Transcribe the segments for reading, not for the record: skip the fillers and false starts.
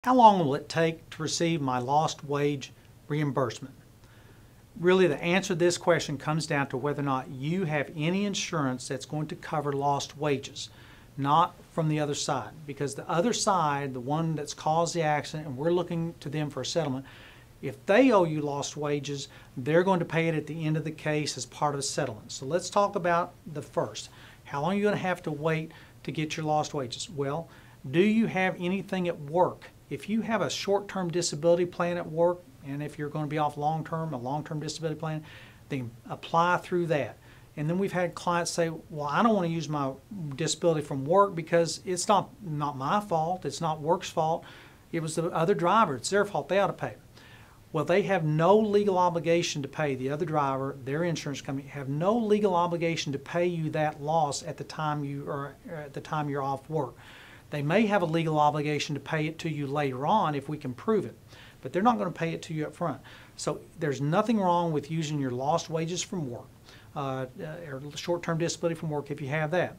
How long will it take to receive my lost wage reimbursement? Really, the answer to this question comes down to whether or not you have any insurance that's going to cover lost wages, not from the other side. Because the other side, the one that's caused the accident, and we're looking to them for a settlement, if they owe you lost wages, they're going to pay it at the end of the case as part of the settlement. So let's talk about the first. How long are you going to have to wait to get your lost wages? Well, do you have anything at work? If you have a short-term disability plan at work, and if you're going to be off long-term, a long-term disability plan, then apply through that. And then we've had clients say, well, I don't want to use my disability from work because it's not my fault, it's not work's fault, it was the other driver, it's their fault, they ought to pay. Well, they have no legal obligation to pay the other driver, their insurance company, have no legal obligation to pay you that loss at the time you're off work. They may have a legal obligation to pay it to you later on if we can prove it, but they're not going to pay it to you up front. So there's nothing wrong with using your lost wages from work or short-term disability from work if you have that.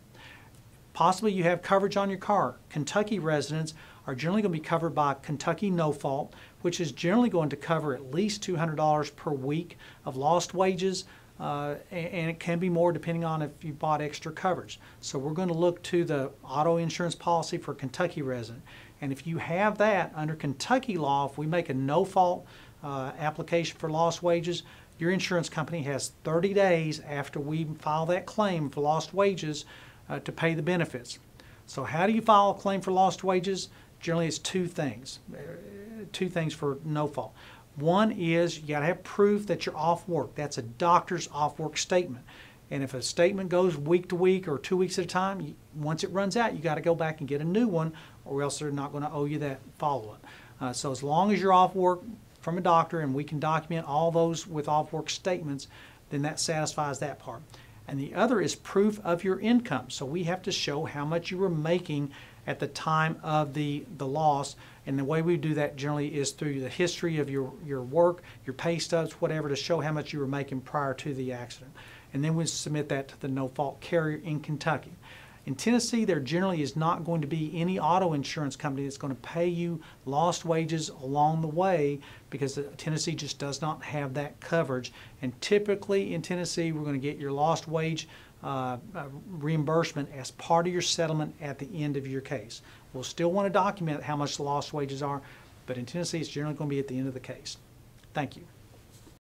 Possibly you have coverage on your car. Kentucky residents are generally going to be covered by Kentucky No Fault, which is generally going to cover at least $200 per week of lost wages, and it can be more depending on if you bought extra coverage. So we're going to look to the auto insurance policy for Kentucky resident. And if you have that under Kentucky law, if we make a no-fault application for lost wages, your insurance company has 30 days after we file that claim for lost wages to pay the benefits. So how do you file a claim for lost wages? Generally it's two things for no fault. One is you got to have proof that you're off work. That's a doctor's off work statement. And if a statement goes week to week or 2 weeks at a time, once it runs out, you got to go back and get a new one, or else they're not going to owe you that follow-up. So as long as you're off work from a doctor and we can document all those with off work statements, then that satisfies that part. And the other is proof of your income. So we have to show how much you were making at the time of the loss, and the way we do that generally is through the history of your work, your pay stubs, whatever, to show how much you were making prior to the accident. And then we submit that to the no-fault carrier in Kentucky. In Tennessee, there generally is not going to be any auto insurance company that's going to pay you lost wages along the way, because Tennessee just does not have that coverage. And typically in Tennessee, we're going to get your lost wage reimbursement as part of your settlement at the end of your case. We'll still want to document how much the lost wages are, but in Tennessee, it's generally going to be at the end of the case. Thank you.